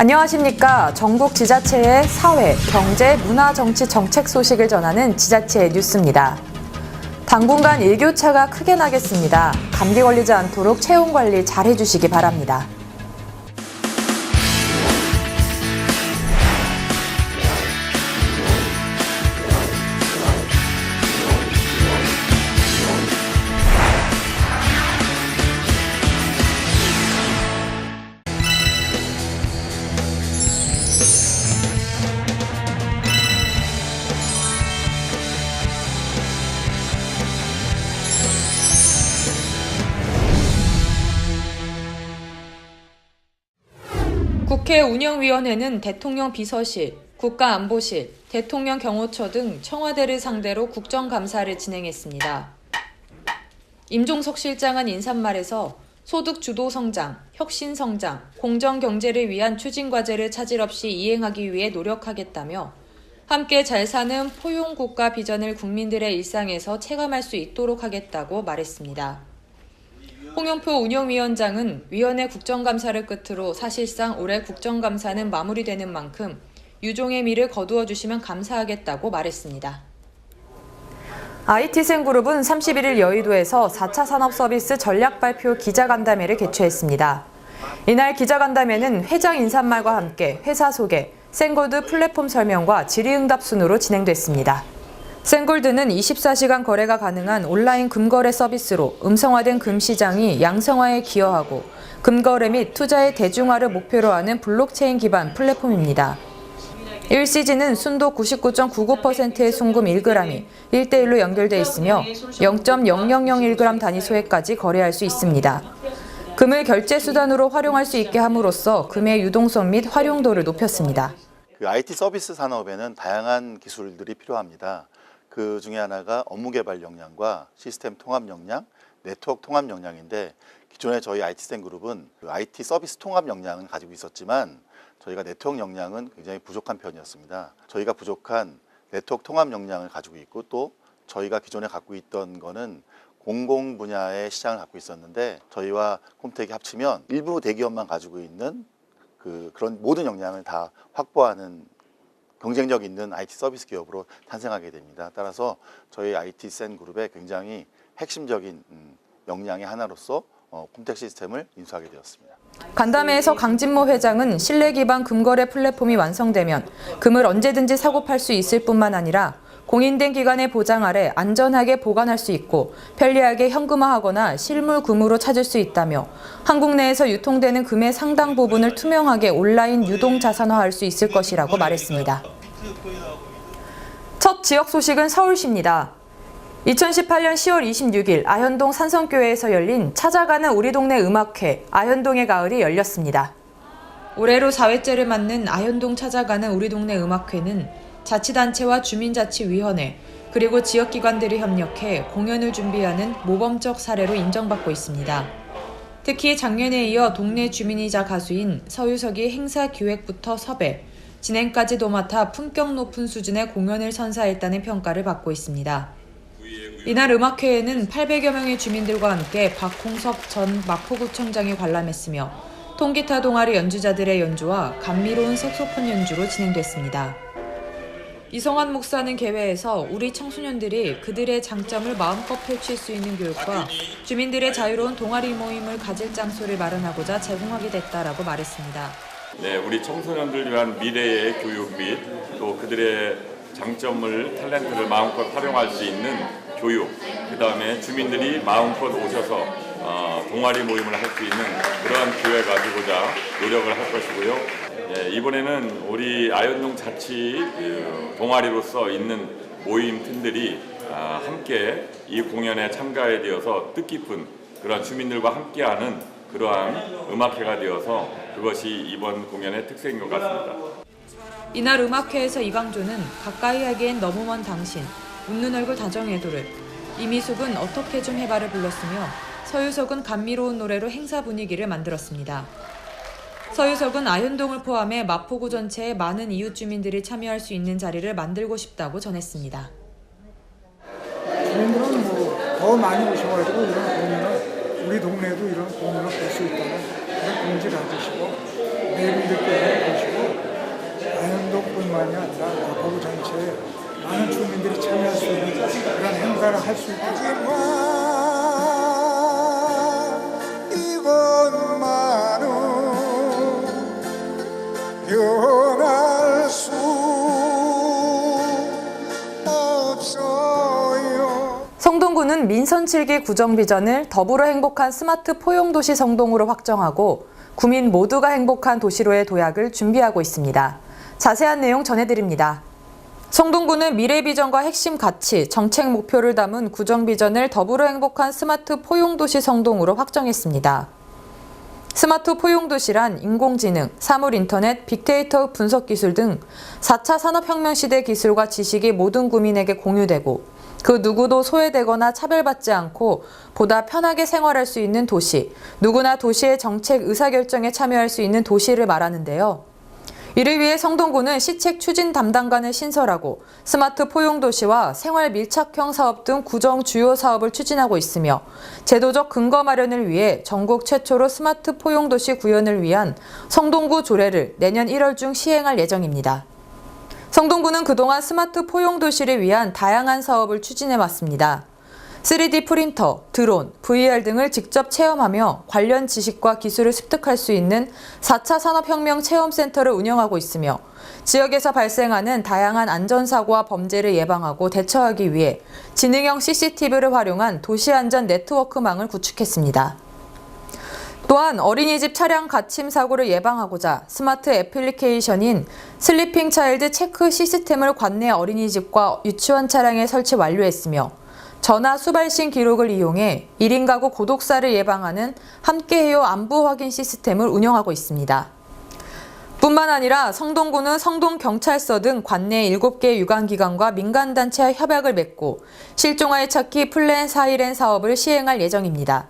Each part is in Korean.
안녕하십니까. 전국 지자체의 사회, 경제, 문화, 정치, 정책 소식을 전하는 지자체 뉴스입니다. 당분간 일교차가 크게 나겠습니다. 감기 걸리지 않도록 체온 관리 잘 해주시기 바랍니다. 국회 운영위원회는 대통령 비서실, 국가안보실, 대통령 경호처 등 청와대를 상대로 국정감사를 진행했습니다. 임종석 실장은 인사말에서 소득 주도 성장, 혁신 성장, 공정 경제를 위한 추진 과제를 차질 없이 이행하기 위해 노력하겠다며 함께 잘 사는 포용 국가 비전을 국민들의 일상에서 체감할 수 있도록 하겠다고 말했습니다. 홍영표 운영위원장은 위원회 국정감사를 끝으로 사실상 올해 국정감사는 마무리되는 만큼 유종의 미를 거두어 주시면 감사하겠다고 말했습니다. IT센그룹은 31일 여의도에서 4차 산업서비스 전략발표 기자간담회를 개최했습니다. 이날 기자간담회는 회장 인사말과 함께 회사 소개, 센골드 플랫폼 설명과 질의응답 순으로 진행됐습니다. 센골드는 24시간 거래가 가능한 온라인 금거래 서비스로 음성화된 금시장이 양성화에 기여하고 금거래 및 투자의 대중화를 목표로 하는 블록체인 기반 플랫폼입니다. 1시즌은 순도 99.99%의 순금 1g이 1대1로 연결돼 있으며 0.0001g 단위 소액까지 거래할 수 있습니다. 금을 결제 수단으로 활용할 수 있게 함으로써 금의 유동성 및 활용도를 높였습니다. IT 서비스 산업에는 다양한 기술들이 필요합니다. 그 중에 하나가 업무 개발 역량과 시스템 통합 역량, 네트워크 통합 역량인데 기존에 저희 IT센그룹은 IT 서비스 통합 역량은 가지고 있었지만 저희가 네트워크 역량은 굉장히 부족한 편이었습니다. 저희가 부족한 네트워크 통합 역량을 가지고 있고 또 저희가 기존에 갖고 있던 거는 공공 분야의 시장을 갖고 있었는데 저희와 콤텍이 합치면 일부 대기업만 가지고 있는 그런 모든 역량을 다 확보하는 경쟁력 있는 IT 서비스 기업으로 탄생하게 됩니다. 따라서 저희 IT센그룹의 굉장히 핵심적인 역량의 하나로서 콤텍 시스템을 인수하게 되었습니다. 간담회에서 강진모 회장은 신뢰 기반 금거래 플랫폼이 완성되면 금을 언제든지 사고 팔 수 있을 뿐만 아니라 공인된 기관의 보장 아래 안전하게 보관할 수 있고 편리하게 현금화하거나 실물 금으로 찾을 수 있다며 한국 내에서 유통되는 금의 상당 부분을 투명하게 온라인 유동 자산화할 수 있을 것이라고 말했습니다. 첫 지역 소식은 서울시입니다. 2018년 10월 26일 아현동 산성교회에서 열린 찾아가는 우리 동네 음악회 아현동의 가을이 열렸습니다. 올해로 4회째를 맞는 아현동 찾아가는 우리 동네 음악회는 자치단체와 주민자치위원회 그리고 지역기관들이 협력해 공연을 준비하는 모범적 사례로 인정받고 있습니다. 특히 작년에 이어 동네 주민이자 가수인 서유석이 행사 기획부터 섭외, 진행까지도 맡아 품격 높은 수준의 공연을 선사했다는 평가를 받고 있습니다. 이날 음악회에는 800여 명의 주민들과 함께 박홍석 전 마포구청장이 관람했으며 통기타 동아리 연주자들의 연주와 감미로운 색소폰 연주로 진행됐습니다. 이성환 목사는 개회에서 우리 청소년들이 그들의 장점을 마음껏 펼칠 수 있는 교육과 주민들의 자유로운 동아리 모임을 가질 장소를 마련하고자 제공하게 됐다라고 말했습니다. 네, 우리 청소년들 위한 미래의 교육 및 또 그들의 장점을 탤런트를 마음껏 활용할 수 있는 교육, 그다음에 주민들이 마음껏 오셔서 동아리 모임을 할 수 있는 그러한 기회 가지고자 노력을 할 것이고요. 예, 이번에는 우리 아현동 자치 동아리로서 있는 모임 팀들이 함께 이 공연에 참가해 되어서 뜻깊은 그러한 주민들과 함께하는 그러한 음악회가 되어서 그것이 이번 공연의 특색인 것 같습니다. 이날 음악회에서 이광조는 가까이 하기엔 너무 먼 당신, 웃는 얼굴 다정해도를, 이미숙은 어떻게 좀 해봐를 불렀으며 서유석은 감미로운 노래로 행사 분위기를 만들었습니다. 서유석은 아현동을 포함해 마포구 전체의 많은 이웃 주민들이 참여할 수 있는 자리를 만들고 싶다고 전했습니다. 주민들은 더 많이 오셔가지고 이런 공연을 우리 동네에도 이런 공연을 볼 수 있다는 그런 긍지를 가지시고 내일들께 주민뿐만이 아니라 거부 전체에 많은 주민들이 참여할 수 있는 그런 행사를 할 수 있게 이것만은 변할 수 없어요. 성동구는 민선 7기 구정비전을 더불어 행복한 스마트 포용도시 성동으로 확정하고 구민 모두가 행복한 도시로의 도약을 준비하고 있습니다. 자세한 내용 전해드립니다. 성동구는 미래비전과 핵심 가치, 정책 목표를 담은 구정비전을 더불어 행복한 스마트 포용도시 성동으로 확정했습니다. 스마트 포용도시란 인공지능, 사물인터넷, 빅데이터 분석 기술 등 4차 산업혁명 시대 기술과 지식이 모든 구민에게 공유되고 그 누구도 소외되거나 차별받지 않고 보다 편하게 생활할 수 있는 도시, 누구나 도시의 정책 의사결정에 참여할 수 있는 도시를 말하는데요. 이를 위해 성동구는 시책 추진 담당관을 신설하고 스마트 포용도시와 생활 밀착형 사업 등 구정 주요 사업을 추진하고 있으며 제도적 근거 마련을 위해 전국 최초로 스마트 포용도시 구현을 위한 성동구 조례를 내년 1월 중 시행할 예정입니다. 성동구는 그동안 스마트 포용도시를 위한 다양한 사업을 추진해왔습니다. 3D 프린터, 드론, VR 등을 직접 체험하며 관련 지식과 기술을 습득할 수 있는 4차 산업혁명 체험센터를 운영하고 있으며 지역에서 발생하는 다양한 안전사고와 범죄를 예방하고 대처하기 위해 지능형 CCTV를 활용한 도시안전 네트워크망을 구축했습니다. 또한 어린이집 차량 갓침 사고를 예방하고자 스마트 애플리케이션인 슬리핑 차일드 체크 시스템을 관내 어린이집과 유치원 차량에 설치 완료했으며 전화 수발신 기록을 이용해 1인 가구 고독사를 예방하는 함께해요 안부 확인 시스템을 운영하고 있습니다. 뿐만 아니라 성동구는 성동경찰서 등 관내 7개 유관기관과 민간단체와 협약을 맺고 실종아이 찾기 플랜 4일엔 사업을 시행할 예정입니다.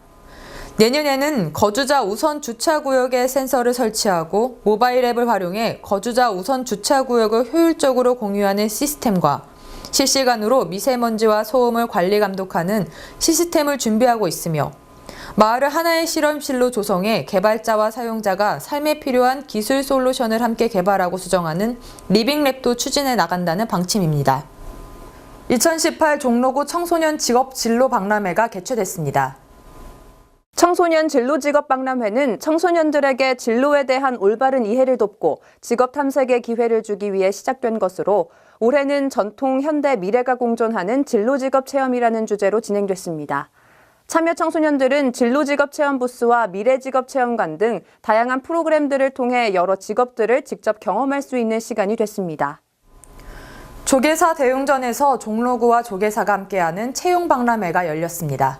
내년에는 거주자 우선 주차구역에 센서를 설치하고 모바일 앱을 활용해 거주자 우선 주차구역을 효율적으로 공유하는 시스템과 실시간으로 미세먼지와 소음을 관리 감독하는 시스템을 준비하고 있으며 마을을 하나의 실험실로 조성해 개발자와 사용자가 삶에 필요한 기술 솔루션을 함께 개발하고 수정하는 리빙랩도 추진해 나간다는 방침입니다. 2018 종로구 청소년 직업 진로 박람회가 개최됐습니다. 청소년 진로 직업 박람회는 청소년들에게 진로에 대한 올바른 이해를 돕고 직업 탐색의 기회를 주기 위해 시작된 것으로 올해는 전통, 현대, 미래가 공존하는 진로 직업 체험이라는 주제로 진행됐습니다. 참여 청소년들은 진로 직업 체험 부스와 미래 직업 체험관 등 다양한 프로그램들을 통해 여러 직업들을 직접 경험할 수 있는 시간이 됐습니다. 조계사 대웅전에서 종로구와 조계사가 함께하는 채용 박람회가 열렸습니다.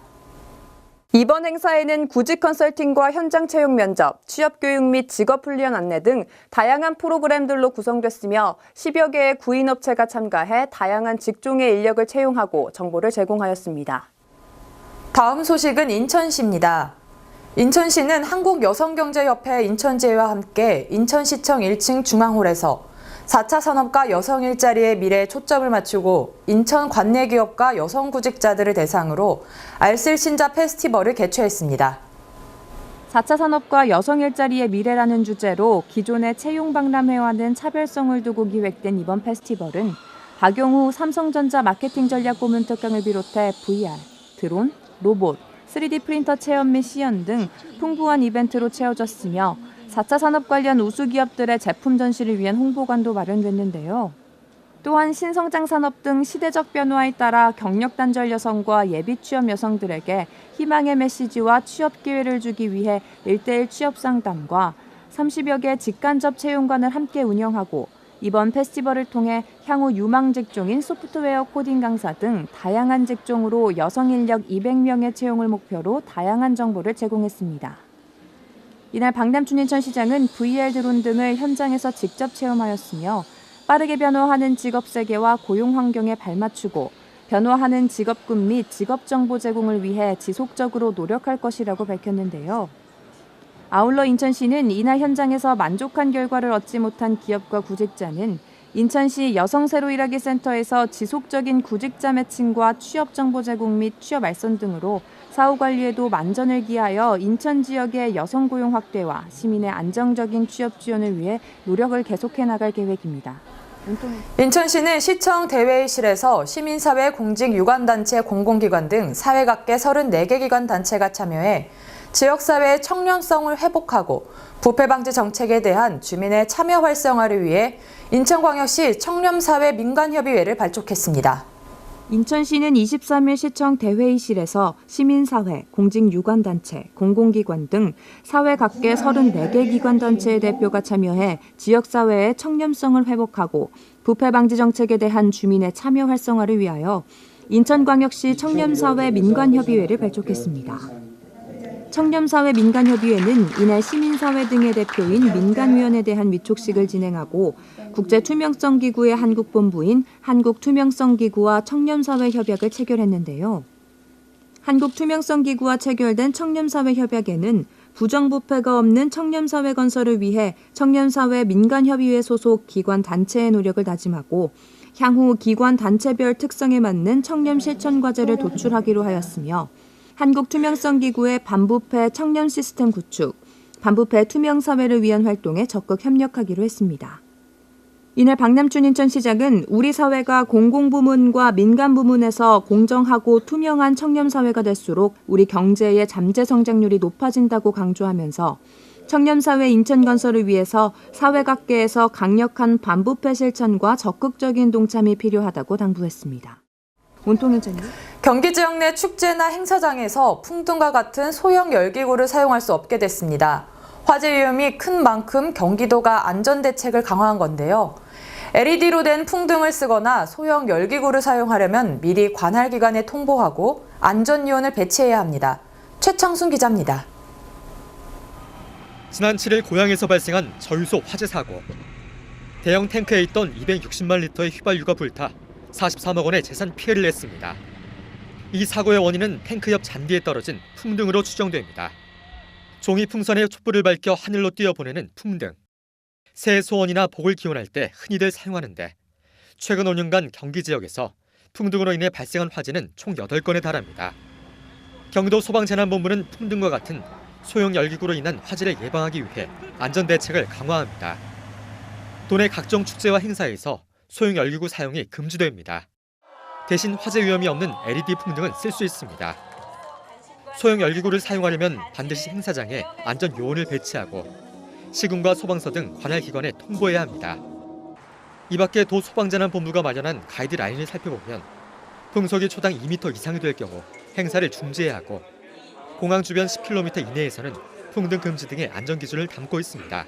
이번 행사에는 구직 컨설팅과 현장 채용 면접, 취업 교육 및 직업 훈련 안내 등 다양한 프로그램들로 구성됐으며 10여 개의 구인업체가 참가해 다양한 직종의 인력을 채용하고 정보를 제공하였습니다. 다음 소식은 인천시입니다. 인천시는 한국여성경제협회 인천지회와 함께 인천시청 1층 중앙홀에서 4차 산업과 여성 일자리의 미래에 초점을 맞추고 인천 관내 기업과 여성 구직자들을 대상으로 알쓸 신자 페스티벌을 개최했습니다. 4차 산업과 여성 일자리의 미래라는 주제로 기존의 채용 박람회와는 차별성을 두고 기획된 이번 페스티벌은 박용우 삼성전자 마케팅 전략 고문 특강을 비롯해 VR, 드론, 로봇, 3D 프린터 체험 및 시연 등 풍부한 이벤트로 채워졌으며 4차 산업 관련 우수 기업들의 제품 전시를 위한 홍보관도 마련됐는데요. 또한 신성장 산업 등 시대적 변화에 따라 경력 단절 여성과 예비 취업 여성들에게 희망의 메시지와 취업 기회를 주기 위해 1:1 취업 상담과 30여 개 직간접 채용관을 함께 운영하고 이번 페스티벌을 통해 향후 유망 직종인 소프트웨어 코딩 강사 등 다양한 직종으로 여성 인력 200명의 채용을 목표로 다양한 정보를 제공했습니다. 이날 박남춘 인천시장은 VR 드론 등을 현장에서 직접 체험하였으며 빠르게 변화하는 직업 세계와 고용 환경에 발맞추고 변화하는 직업군 및 직업 정보 제공을 위해 지속적으로 노력할 것이라고 밝혔는데요. 아울러 인천시는 이날 현장에서 만족한 결과를 얻지 못한 기업과 구직자는 인천시 여성 새로 일하기 센터에서 지속적인 구직자 매칭과 취업 정보 제공 및 취업 알선 등으로 사후 관리에도 만전을 기하여 인천 지역의 여성 고용 확대와 시민의 안정적인 취업 지원을 위해 노력을 계속해 나갈 계획입니다. 인천시는 시청 대회의실에서 시민사회 공직유관단체 공공기관 등 사회각계 34개 기관 단체가 참여해 지역사회의 청렴성을 회복하고 부패방지 정책에 대한 주민의 참여 활성화를 위해 인천광역시 청렴사회 민간협의회를 발족했습니다. 인천시는 23일 시청 대회의실에서 시민사회, 공직유관단체, 공공기관 등 사회각계 34개 기관단체의 대표가 참여해 지역사회의 청렴성을 회복하고 부패방지 정책에 대한 주민의 참여 활성화를 위하여 인천광역시 청렴사회 민간협의회를 발족했습니다. 청렴사회 민간협의회는 이날 시민사회 등의 대표인 민간위원에 대한 위촉식을 진행하고 국제투명성기구의 한국본부인 한국투명성기구와 청렴사회 협약을 체결했는데요. 한국투명성기구와 체결된 청렴사회 협약에는 부정부패가 없는 청렴사회 건설을 위해 청렴사회 민간협의회 소속 기관 단체의 노력을 다짐하고 향후 기관 단체별 특성에 맞는 청렴 실천 과제를 도출하기로 하였으며 한국투명성기구의 반부패 청렴 시스템 구축, 반부패 투명사회를 위한 활동에 적극 협력하기로 했습니다. 이날 박남춘 인천시장은 우리 사회가 공공부문과 민간부문에서 공정하고 투명한 청렴사회가 될수록 우리 경제의 잠재 성장률이 높아진다고 강조하면서 청렴사회 인천 건설을 위해서 사회각계에서 강력한 반부패 실천과 적극적인 동참이 필요하다고 당부했습니다. 온통현장님. 경기 지역 내 축제나 행사장에서 풍등과 같은 소형 열기구를 사용할 수 없게 됐습니다. 화재 위험이 큰 만큼 경기도가 안전대책을 강화한 건데요. LED로 된 풍등을 쓰거나 소형 열기구를 사용하려면 미리 관할기관에 통보하고 안전요원을 배치해야 합니다. 최창순 기자입니다. 지난 7일 고양에서 발생한 저유소 화재 사고. 대형 탱크에 있던 260만 리터의 휘발유가 불타 43억 원의 재산 피해를 냈습니다. 이 사고의 원인은 탱크 옆 잔디에 떨어진 풍등으로 추정됩니다. 종이 풍선에 촛불을 밝혀 하늘로 띄어보내는 풍등. 새해 소원이나 복을 기원할 때 흔히들 사용하는데 최근 5년간 경기 지역에서 풍등으로 인해 발생한 화재는 총 8건에 달합니다. 경기도 소방재난본부는 풍등과 같은 소형 열기구로 인한 화재를 예방하기 위해 안전대책을 강화합니다. 도내 각종 축제와 행사에서 소형 열기구 사용이 금지됩니다. 대신 화재 위험이 없는 LED 풍등은 쓸 수 있습니다. 소형 열기구를 사용하려면 반드시 행사장에 안전 요원을 배치하고 시군과 소방서 등 관할 기관에 통보해야 합니다. 이 밖에 도 소방재난본부가 마련한 가이드라인을 살펴보면 풍속이 초당 2m 이상이 될 경우 행사를 중지해야 하고 공항 주변 10km 이내에서는 풍등 금지 등의 안전 기준을 담고 있습니다.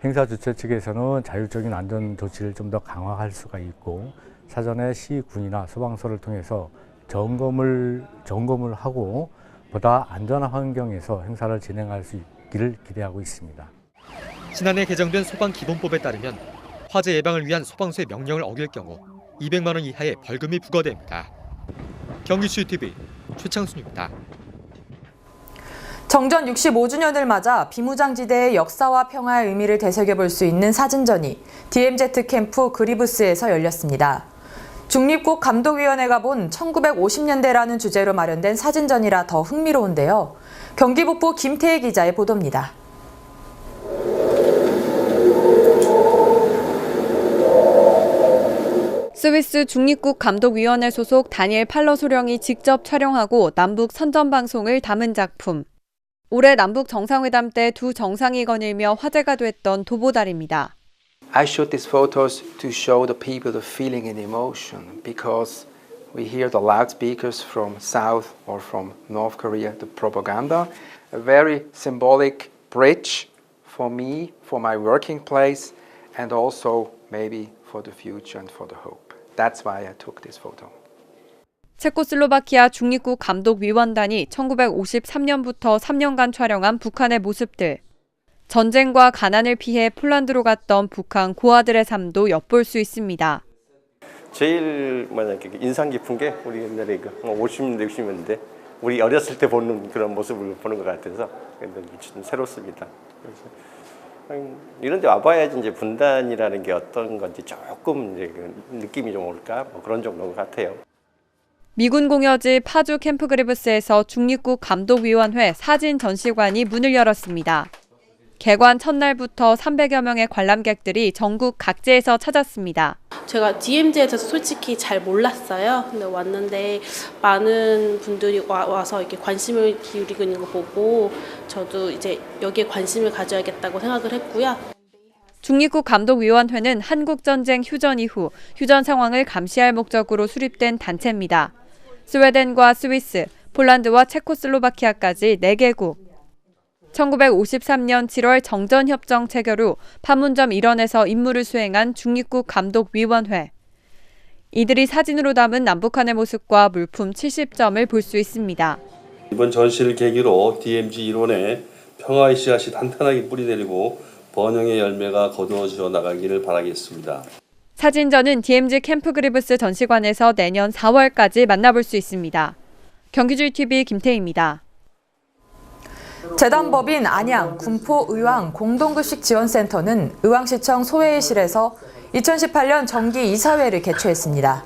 행사 주최 측에서는 자율적인 안전 조치를 좀 더 강화할 수가 있고 사전에 시군이나 소방서를 통해서 점검을 하고 보다 안전한 환경에서 행사를 진행할 수 있기를 기대하고 있습니다. 지난해 개정된 소방기본법에 따르면 화재 예방을 위한 소방서의 명령을 어길 경우 200만 원 이하의 벌금이 부과됩니다. 경기추TV 최창순입니다. 정전 65주년을 맞아 비무장지대의 역사와 평화의 의미를 되새겨볼 수 있는 사진전이 DMZ 캠프 그리브스에서 열렸습니다. 중립국감독위원회가 본 1950년대라는 주제로 마련된 사진전이라 더 흥미로운데요. 경기북부 김태희 기자의 보도입니다. 스위스 중립국감독위원회 소속 다니엘 팔러 소령이 직접 촬영하고 남북 선전방송을 담은 작품. 올해 남북 정상회담 때 두 정상이 거닐며 화제가 됐던 도보다리입니다. I shot these photos to show the people the feeling and emotion because we hear the loudspeakers from South or from North Korea, the propaganda. A very symbolic bridge for me, for my working place, and also maybe for the future and for the hope. That's why I took this photo. 체코슬로바키아 중립국 감독위원단이 1953년부터 3년간 촬영한 북한의 모습들. 전쟁과 가난을 피해 폴란드로 갔던 북한 고아들의 삶도 엿볼 수 있습니다. 제일 만약에 인상 깊은 게 우리 옛날에 50년대, 60년대 우리 어렸을 때 보는 그런 모습을 보는 것 같아서 좀 새롭습니다. 그래서 이런 데 와봐야지 이제 분단이라는 게 어떤 건지 조금 이제 느낌이 좀 올까 뭐 그런 정도 같아요. 미군 공여지 파주 캠프 그리브스에서 중립국 감독위원회 사진 전시관이 문을 열었습니다. 개관 첫날부터 300여 명의 관람객들이 전국 각지에서 찾았습니다. 제가 DMZ에 대해서 솔직히 잘 몰랐어요. 근데 왔는데 많은 분들이 와서 이렇게 관심을 기울이고 있는 거 보고 저도 이제 여기에 관심을 가져야겠다고 생각을 했고요. 중립국감독위원회는 한국전쟁 휴전 이후 휴전 상황을 감시할 목적으로 수립된 단체입니다. 스웨덴과 스위스, 폴란드와 체코슬로바키아까지 4개국. 1953년 7월 정전협정 체결 후 판문점 일원에서 임무를 수행한 중립국감독위원회. 이들이 사진으로 담은 남북한의 모습과 물품 70점을 볼 수 있습니다. 이번 전시를 계기로 DMZ 일원에 평화의 씨앗이 탄탄하게 뿌리내리고 번영의 열매가 거두어져 나가기를 바라겠습니다. 사진전은 DMZ 캠프그리브스 전시관에서 내년 4월까지 만나볼 수 있습니다. 경기주의TV 김태희입니다. 재단법인 안양, 군포, 의왕 공동급식지원센터는 의왕시청 소회의실에서 2018년 정기이사회를 개최했습니다.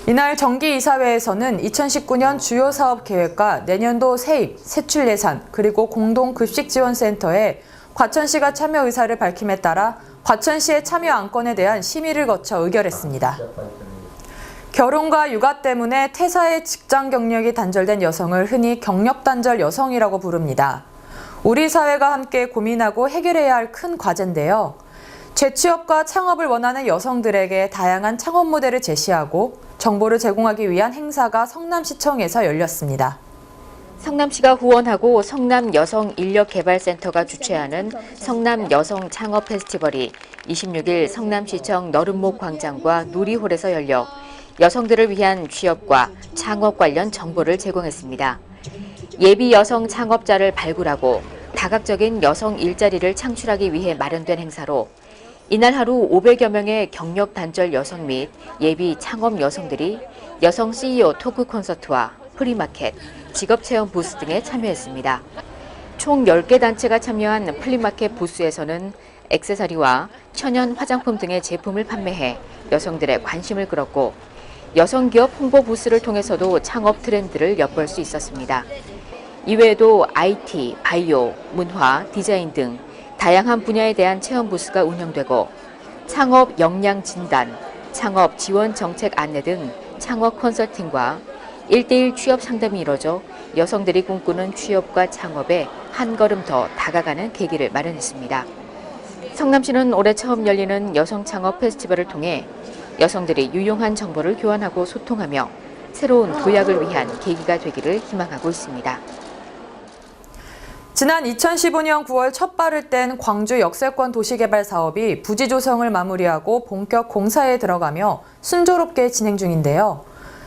이날 정기이사회에서는 2019년 주요 사업 계획과 내년도 세입, 세출 예산, 그리고 공동급식지원센터에 과천시가 참여 의사를 밝힘에 따라 과천시의 참여 안건에 대한 심의를 거쳐 의결했습니다. 결혼과 육아 때문에 퇴사의 직장 경력이 단절된 여성을 흔히 경력단절 여성이라고 부릅니다. 우리 사회가 함께 고민하고 해결해야 할 큰 과제인데요. 재취업과 창업을 원하는 여성들에게 다양한 창업 모델을 제시하고 정보를 제공하기 위한 행사가 성남시청에서 열렸습니다. 성남시가 후원하고 성남여성인력개발센터가 주최하는 성남여성창업 페스티벌이 26일 성남시청 너른목 광장과 누리홀에서 열려 여성들을 위한 취업과 창업 관련 정보를 제공했습니다. 예비 여성 창업자를 발굴하고 다각적인 여성 일자리를 창출하기 위해 마련된 행사로 이날 하루 500여 명의 경력 단절 여성 및 예비 창업 여성들이 여성 CEO 토크 콘서트와 프리마켓, 직업체험 부스 등에 참여했습니다. 총 10개 단체가 참여한 플리마켓 부스에서는 액세서리와 천연 화장품 등의 제품을 판매해 여성들의 관심을 끌었고 여성기업 홍보 부스를 통해서도 창업 트렌드를 엿볼 수 있었습니다. 이외에도 IT, 바이오, 문화, 디자인 등 다양한 분야에 대한 체험 부스가 운영되고 창업 역량 진단, 창업 지원 정책 안내 등 창업 컨설팅과 1:1 취업 상담이 이뤄져 여성들이 꿈꾸는 취업과 창업에 한 걸음 더 다가가는 계기를 마련했습니다. 성남시는 올해 처음 열리는 여성 창업 페스티벌을 통해 여성들이 유용한 정보를 교환하고 소통하며 새로운 도약을 위한 계기가 되기를 희망하고 있습니다. 지난 2015년 9월 첫 발을 뗀 광주 역세권 도시개발 사업이 부지 조성을 마무리하고 본격 공사에 들어가며 순조롭게 진행 중인데요.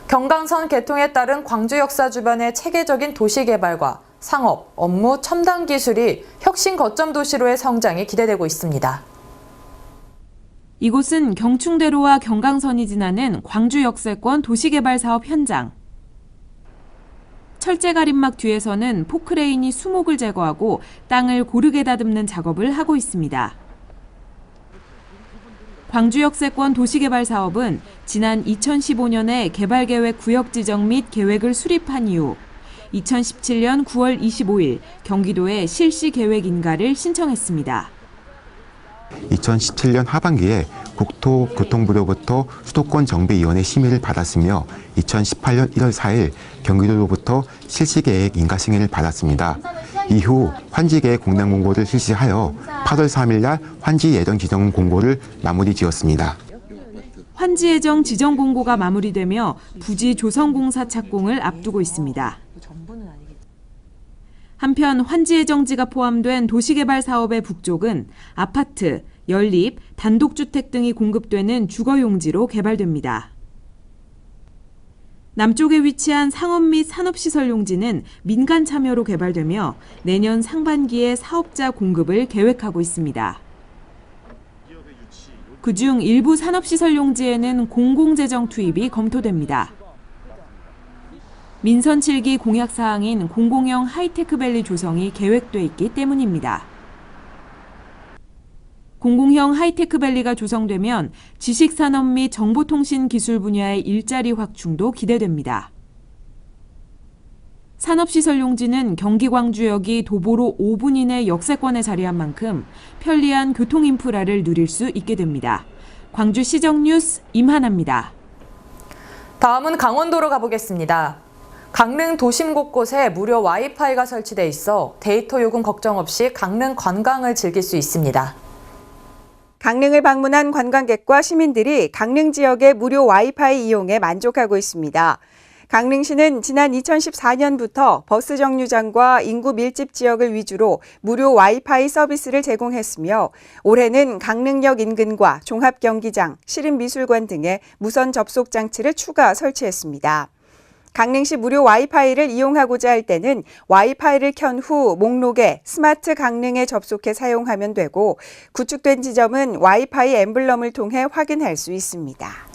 경강선 개통에 따른 광주 역사 주변의 체계적인 도시개발과 상업, 업무, 첨단 기술이 혁신 거점 도시로의 성장이 기대되고 있습니다. 이곳은 경충대로와 경강선이 지나는 광주 역세권 도시개발 사업 현장. 철제 가림막 뒤에서는 포크레인이 수목을 제거하고 땅을 고르게 다듬는 작업을 하고 있습니다. 광주 역세권 도시개발 사업은 지난 2015년에 개발계획 구역 지정 및 계획을 수립한 이후 2017년 9월 25일 경기도에 실시 계획 인가를 신청했습니다. 2017년 하반기에 국토교통부로부터 수도권 정비위원회 심의를 받았으며 2018년 1월 4일 경기도로부터 실시계획 인가 승인을 받았습니다. 이후 환지계획 공단 공고를 실시하여 8월 3일 날 환지 예정 지정 공고를 마무리 지었습니다. 환지 예정 지정 공고가 마무리되며 부지 조성 공사 착공을 앞두고 있습니다. 한편 환지 예정지가 포함된 도시개발 사업의 북쪽은 아파트, 연립, 단독주택 등이 공급되는 주거용지로 개발됩니다. 남쪽에 위치한 상업 및 산업시설 용지는 민간 참여로 개발되며 내년 상반기에 사업자 공급을 계획하고 있습니다. 그중 일부 산업시설 용지에는 공공재정 투입이 검토됩니다. 민선 7기 공약사항인 공공형 하이테크밸리 조성이 계획돼 있기 때문입니다. 공공형 하이테크밸리가 조성되면 지식산업 및 정보통신 기술 분야의 일자리 확충도 기대됩니다. 산업시설 용지는 경기 광주역이 도보로 5분 이내 역세권에 자리한 만큼 편리한 교통 인프라를 누릴 수 있게 됩니다. 광주시정 뉴스 임하나입니다. 다음은 강원도로 가보겠습니다. 강릉 도심 곳곳에 무료 와이파이가 설치돼 있어 데이터 요금 걱정 없이 강릉 관광을 즐길 수 있습니다. 강릉을 방문한 관광객과 시민들이 강릉 지역의 무료 와이파이 이용에 만족하고 있습니다. 강릉시는 지난 2014년부터 버스 정류장과 인구 밀집 지역을 위주로 무료 와이파이 서비스를 제공했으며 올해는 강릉역 인근과 종합경기장, 시립미술관 등의 무선 접속 장치를 추가 설치했습니다. 강릉시 무료 와이파이를 이용하고자 할 때는 와이파이를 켠 후 목록에 스마트 강릉에 접속해 사용하면 되고 구축된 지점은 와이파이 엠블럼을 통해 확인할 수 있습니다.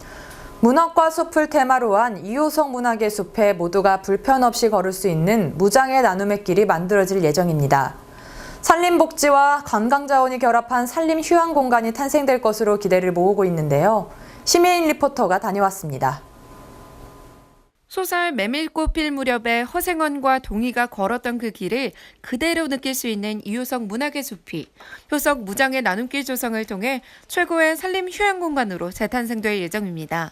문학과 숲을 테마로 한 이호석 문학의 숲에 모두가 불편 없이 걸을 수 있는 무장의 나눔의 길이 만들어질 예정입니다. 산림복지와 관광자원이 결합한 산림휴양 공간이 탄생될 것으로 기대를 모으고 있는데요. 심혜인 리포터가 다녀왔습니다. 소설 메밀꽃 필 무렵에 허생원과 동희가 걸었던 그 길을 그대로 느낄 수 있는 이호석 문학의 숲이 효석 무장의 나눔길 조성을 통해 최고의 산림 휴양 공간으로 재탄생될 예정입니다.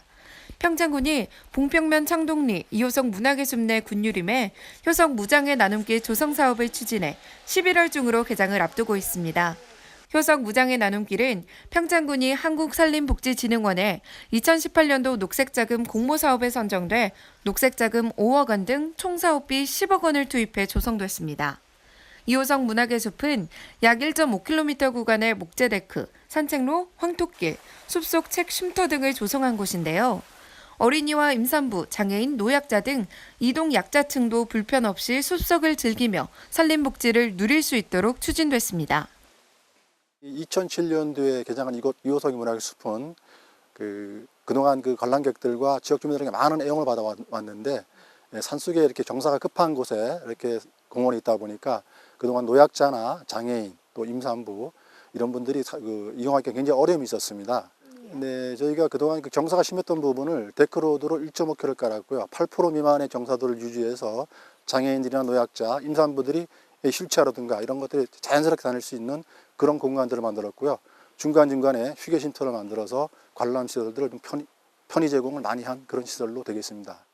평창군이 봉평면 창동리 이호석 문학의 숲 내 군유림에 효석 무장의 나눔길 조성 사업을 추진해 11월 중으로 개장을 앞두고 있습니다. 효석 무장의 나눔길은 평창군이 한국산림복지진흥원에 2018년도 녹색자금 공모사업에 선정돼 녹색자금 5억 원 등 총 사업비 10억 원을 투입해 조성됐습니다. 이호석 문학의 숲은 약 1.5km 구간의 목재데크, 산책로, 황토길, 숲속 책 쉼터 등을 조성한 곳인데요. 어린이와 임산부, 장애인, 노약자 등 이동 약자층도 불편 없이 숲속을 즐기며 산림복지를 누릴 수 있도록 추진됐습니다. 2007년도에 개장한 이곳 이호석 문학의 숲은 그동안 관람객들과 지역 주민들에게 많은 애용을 받아왔는데 산속에 이렇게 경사가 급한 곳에 이렇게 공원이 있다 보니까 그동안 노약자나 장애인 또 임산부 이런 분들이 이용하기가 굉장히 어려움이 있었습니다. 네, 저희가 그동안 경사가 심했던 부분을 데크로드로 1.5km 깔았고요. 8% 미만의 경사도를 유지해서 장애인들이나 노약자, 임산부들이 휠체어라든가 이런 것들이 자연스럽게 다닐 수 있는 그런 공간들을 만들었고요. 중간중간에 휴게 쉼터를 만들어서 관람 시설들을 좀 편의 제공을 많이 한 그런 시설로 되겠습니다.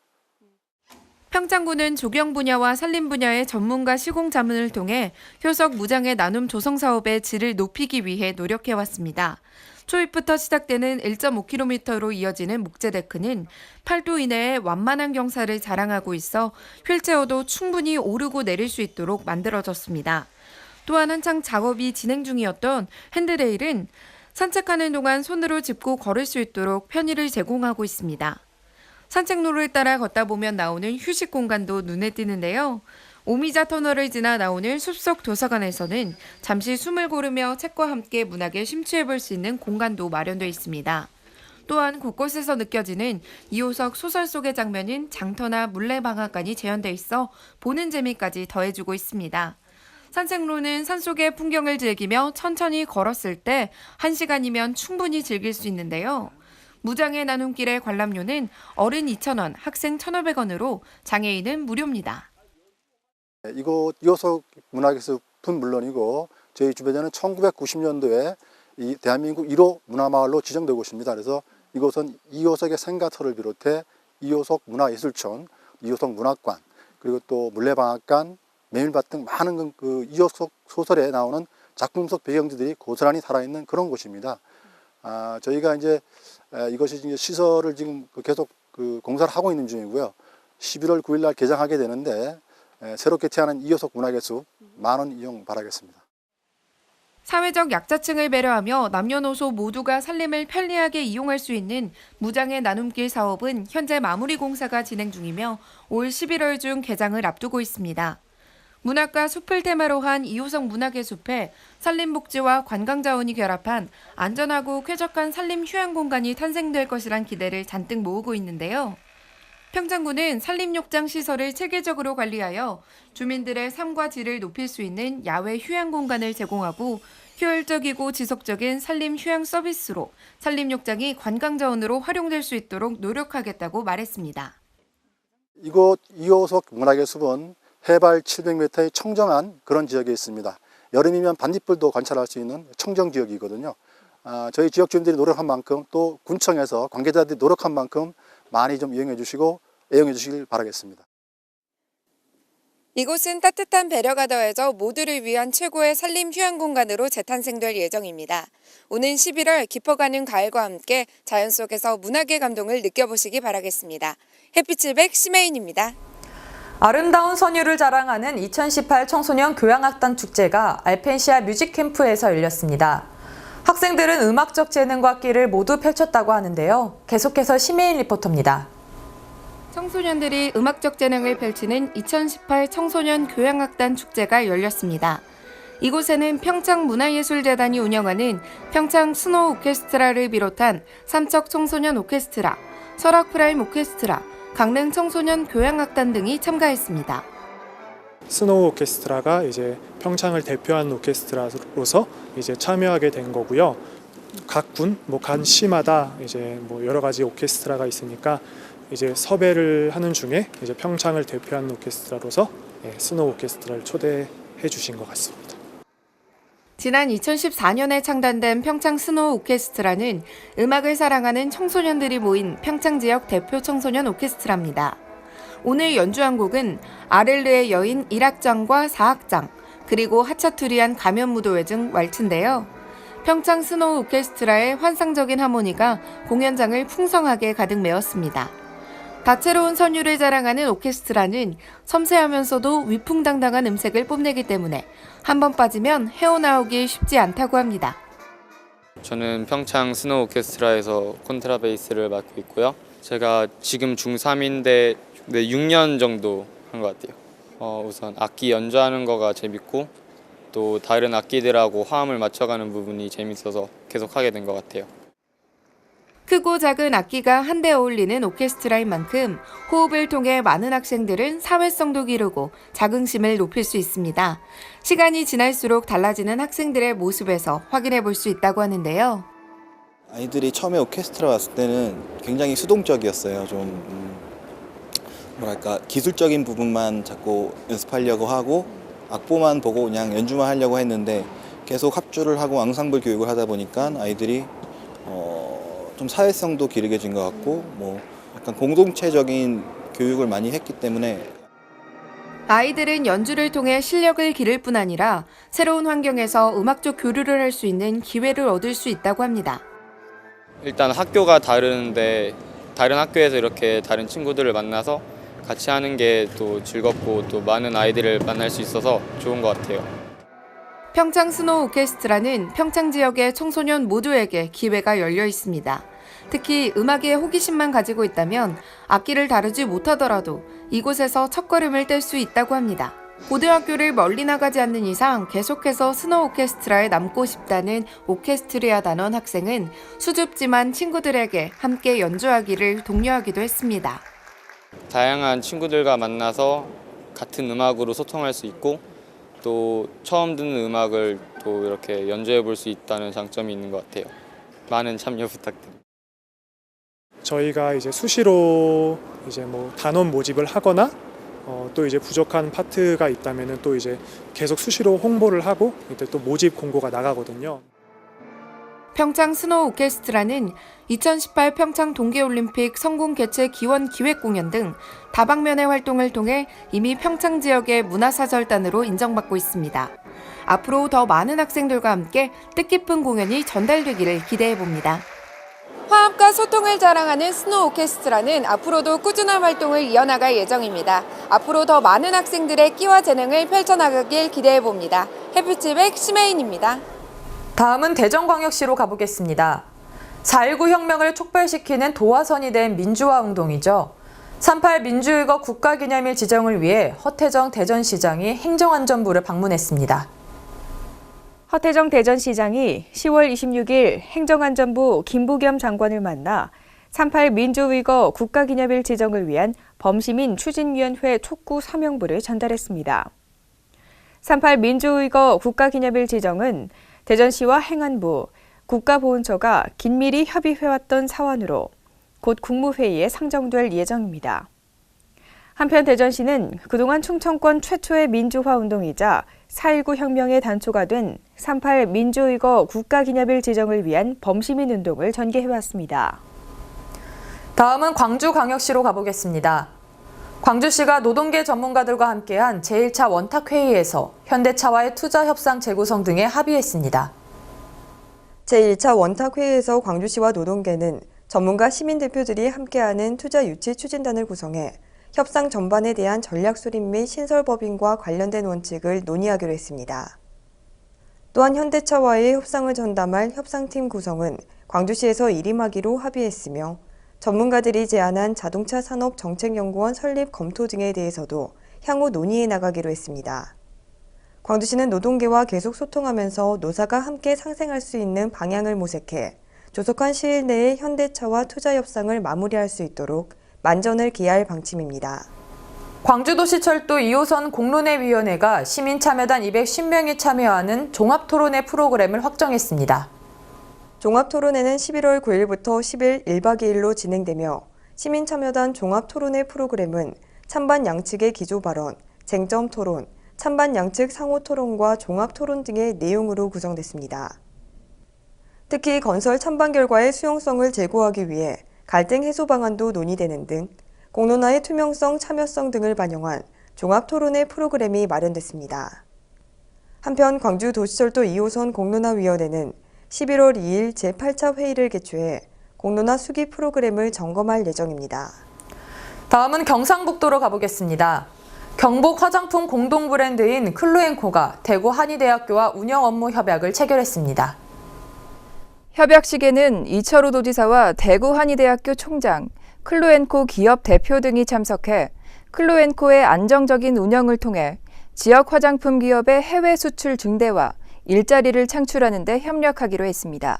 평창군은 조경 분야와 산림 분야의 전문가 시공 자문을 통해 효석 무장의 나눔 조성 사업의 질을 높이기 위해 노력해왔습니다. 초입부터 시작되는 1.5km로 이어지는 목재데크는 8도 이내에 완만한 경사를 자랑하고 있어 휠체어도 충분히 오르고 내릴 수 있도록 만들어졌습니다. 또한 한창 작업이 진행 중이었던 핸드레일은 산책하는 동안 손으로 짚고 걸을 수 있도록 편의를 제공하고 있습니다. 산책로를 따라 걷다 보면 나오는 휴식 공간도 눈에 띄는데요. 오미자 터널을 지나 나오는 숲속 도서관에서는 잠시 숨을 고르며 책과 함께 문학에 심취해볼 수 있는 공간도 마련되어 있습니다. 또한 곳곳에서 느껴지는 이호석 소설 속의 장면인 장터나 물레방앗간이 재현돼 있어 보는 재미까지 더해주고 있습니다. 산책로는 산속의 풍경을 즐기며 천천히 걸었을 때 1시간이면 충분히 즐길 수 있는데요. 무장의 나눔길의 관람료는 어른 2,000원, 학생 1,500원으로 장애인은 무료입니다. 이곳 이호석 문학의 숲은 물론이고 저희 주변에는 1990년도에 이 대한민국 1호 문화마을로 지정되고 있습니다. 그래서 이곳은 이호석의 생가터를 비롯해 이호석 문화예술촌, 이호석 문학관, 그리고 또 물레방앗간, 메밀밭 등 많은 이호석 소설에 나오는 작품 속 배경지들이 고스란히 살아있는 그런 곳입니다. 저희가 이제 이것이 이제 시설을 지금 계속 공사를 하고 있는 중이고요. 11월 9일 날 개장하게 되는데 새롭게 태어난 이호석 문학의 숲 많은 이용 바라겠습니다. 사회적 약자층을 배려하며 남녀노소 모두가 살림을 편리하게 이용할 수 있는 무장의 나눔길 사업은 현재 마무리 공사가 진행 중이며 올 11월 중 개장을 앞두고 있습니다. 문학과 숲을 테마로 한 이호석 문학의 숲에 산림복지와 관광자원이 결합한 안전하고 쾌적한 산림 휴양 공간이 탄생될 것이란 기대를 잔뜩 모으고 있는데요. 평창군은 산림욕장 시설을 체계적으로 관리하여 주민들의 삶과 질을 높일 수 있는 야외 휴양 공간을 제공하고 효율적이고 지속적인 산림 휴양 서비스로 산림욕장이 관광자원으로 활용될 수 있도록 노력하겠다고 말했습니다. 이곳 이호석 문학의 숲은 해발 700m의 청정한 그런 지역에 있습니다. 여름이면 반딧불도 관찰할 수 있는 청정 지역이거든요. 저희 지역 주민들이 노력한 만큼 또 군청에서 관계자들이 노력한 만큼 많이 좀 이용해 주시고 애용해 주시길 바라겠습니다. 이곳은 따뜻한 배려가 더해져 모두를 위한 최고의 산림 휴양 공간으로 재탄생될 예정입니다. 오는 11월 깊어가는 가을과 함께 자연 속에서 문학의 감동을 느껴보시기 바라겠습니다. 햇빛700 심혜인입니다. 아름다운 선율을 자랑하는 2018 청소년 교향악단 축제가 알펜시아 뮤직캠프에서 열렸습니다. 학생들은 음악적 재능과 끼를 모두 펼쳤다고 하는데요. 계속해서 심혜인 리포터입니다. 청소년들이 음악적 재능을 펼치는 2018 청소년 교향악단 축제가 열렸습니다. 이곳에는 평창문화예술재단이 운영하는 평창 스노우 오케스트라를 비롯한 삼척 청소년 오케스트라, 설악 프라임 오케스트라, 강릉 청소년 교향악단 등이 참가했습니다. 스노우 오케스트라가 이제 평창을 대표하는 오케스트라로서 이제 참여하게 된 거고요. 각 군, 간 시마다 이제 여러 가지 오케스트라가 있으니까 이제 섭외를 하는 중에 이제 평창을 대표하는 오케스트라로서 스노우 오케스트라를 초대해 주신 것 같습니다. 지난 2014년에 창단된 평창 스노우 오케스트라는 음악을 사랑하는 청소년들이 모인 평창 지역 대표 청소년 오케스트라입니다. 오늘 연주한 곡은 아렐르의 여인 1악장과 4악장, 그리고 하차투리안 가면무도회 등 왈츠인데요. 평창 스노우 오케스트라의 환상적인 하모니가 공연장을 풍성하게 가득 메웠습니다. 다채로운 선율을 자랑하는 오케스트라는 섬세하면서도 위풍당당한 음색을 뽐내기 때문에 한 번 빠지면 헤어나오기 쉽지 않다고 합니다. 저는 평창 스노우 오케스트라에서 콘트라베이스를 맡고 있고요. 제가 지금 중3인데 6년 정도 한 것 같아요. 우선 악기 연주하는 거가 재밌고 또 다른 악기들하고 화음을 맞춰가는 부분이 재밌어서 계속 하게 된 것 같아요. 크고 작은 악기가 한데 어울리는 오케스트라인 만큼 호흡을 통해 많은 학생들은 사회성도 기르고 자긍심을 높일 수 있습니다. 시간이 지날수록 달라지는 학생들의 모습에서 확인해 볼 수 있다고 하는데요. 아이들이 처음에 오케스트라 왔을 때는 굉장히 수동적이었어요. 좀 기술적인 부분만 자꾸 연습하려고 하고 악보만 보고 그냥 연주만 하려고 했는데 계속 합주를 하고 앙상블 교육을 하다 보니까 아이들이 좀 사회성도 기르게 된 것 같고 약간 공동체적인 교육을 많이 했기 때문에 아이들은 연주를 통해 실력을 기를 뿐 아니라 새로운 환경에서 음악적 교류를 할 수 있는 기회를 얻을 수 있다고 합니다. 일단 학교가 다른데 다른 학교에서 이렇게 다른 친구들을 만나서 같이 하는 게 또 즐겁고 또 많은 아이들을 만날 수 있어서 좋은 것 같아요. 평창 스노우 오케스트라는 평창 지역의 청소년 모두에게 기회가 열려 있습니다. 특히 음악에 호기심만 가지고 있다면 악기를 다루지 못하더라도 이곳에서 첫걸음을 뗄 수 있다고 합니다. 고등학교를 멀리 나가지 않는 이상 계속해서 스노우 오케스트라에 남고 싶다는 오케스트리아 단원 학생은 수줍지만 친구들에게 함께 연주하기를 독려하기도 했습니다. 다양한 친구들과 만나서 같은 음악으로 소통할 수 있고 또 처음 듣는 음악을 또 이렇게 연주해 볼 수 있다는 장점이 있는 것 같아요. 많은 참여 부탁드립니다. 저희가 이제 수시로 단원 모집을 하거나 또 이제 부족한 파트가 있다면은 또 이제 계속 수시로 홍보를 하고 이때 또 모집 공고가 나가거든요. 평창 스노우 오케스트라는 2018 평창 동계올림픽 성공 개최 기원 기획 공연 등 다방면의 활동을 통해 이미 평창 지역의 문화사절단으로 인정받고 있습니다. 앞으로 더 많은 학생들과 함께 뜻깊은 공연이 전달되기를 기대해봅니다. 화합과 소통을 자랑하는 스노우 오케스트라는 앞으로도 꾸준한 활동을 이어나갈 예정입니다. 앞으로 더 많은 학생들의 끼와 재능을 펼쳐나가길 기대해봅니다. 햇빛700 심혜인입니다. 다음은 대전광역시로 가보겠습니다. 4.19 혁명을 촉발시키는 도화선이 된 민주화 운동이죠. 3.8 민주유거 국가기념일 지정을 위해 허태정 대전시장이 행정안전부를 방문했습니다. 허태정 대전시장이 10월 26일 행정안전부 김부겸 장관을 만나 3.8 민주유거 국가기념일 지정을 위한 범시민 추진위원회 촉구 서명부를 전달했습니다. 3.8 민주유거 국가기념일 지정은 대전시와 행안부, 국가보훈처가 긴밀히 협의해왔던 사안으로 곧 국무회의에 상정될 예정입니다. 한편 대전시는 그동안 충청권 최초의 민주화 운동이자 4.19 혁명의 단초가 된 3.8 민주의거 국가기념일 지정을 위한 범시민 운동을 전개해왔습니다. 다음은 광주광역시로 가보겠습니다. 광주시가 노동계 전문가들과 함께한 제1차 원탁회의에서 현대차와의 투자 협상 재구성 등에 합의했습니다. 제1차 원탁회의에서 광주시와 노동계는 전문가 시민대표들이 함께하는 투자 유치 추진단을 구성해 협상 전반에 대한 전략 수립 및 신설 법인과 관련된 원칙을 논의하기로 했습니다. 또한 현대차와의 협상을 전담할 협상팀 구성은 광주시에서 일임하기로 합의했으며 전문가들이 제안한 자동차 산업 정책연구원 설립 검토 등에 대해서도 향후 논의해 나가기로 했습니다. 광주시는 노동계와 계속 소통하면서 노사가 함께 상생할 수 있는 방향을 모색해 조속한 시일 내에 현대차와 투자 협상을 마무리할 수 있도록 만전을 기할 방침입니다. 광주도시철도 2호선 공론회위원회가 시민참여단 210명이 참여하는 종합토론회 프로그램을 확정했습니다. 종합토론회는 11월 9일부터 10일 1박 2일로 진행되며 시민참여단 종합토론회 프로그램은 찬반 양측의 기조발언, 쟁점토론, 찬반 양측 상호토론과 종합토론 등의 내용으로 구성됐습니다. 특히 건설 찬반 결과의 수용성을 제고하기 위해 갈등 해소 방안도 논의되는 등 공론화의 투명성, 참여성 등을 반영한 종합토론회 프로그램이 마련됐습니다. 한편 광주도시철도 2호선 공론화위원회는 11월 2일 제8차 회의를 개최해 공론화 수기 프로그램을 점검할 예정입니다. 다음은 경상북도로 가보겠습니다. 경북 화장품 공동 브랜드인 클로앤코가 대구 한의대학교와 운영 업무 협약을 체결했습니다. 협약식에는 이철우 도지사와 대구 한의대학교 총장, 클로앤코 기업 대표 등이 참석해 클로앤코의 안정적인 운영을 통해 지역 화장품 기업의 해외 수출 증대와 일자리를 창출하는 데 협력하기로 했습니다.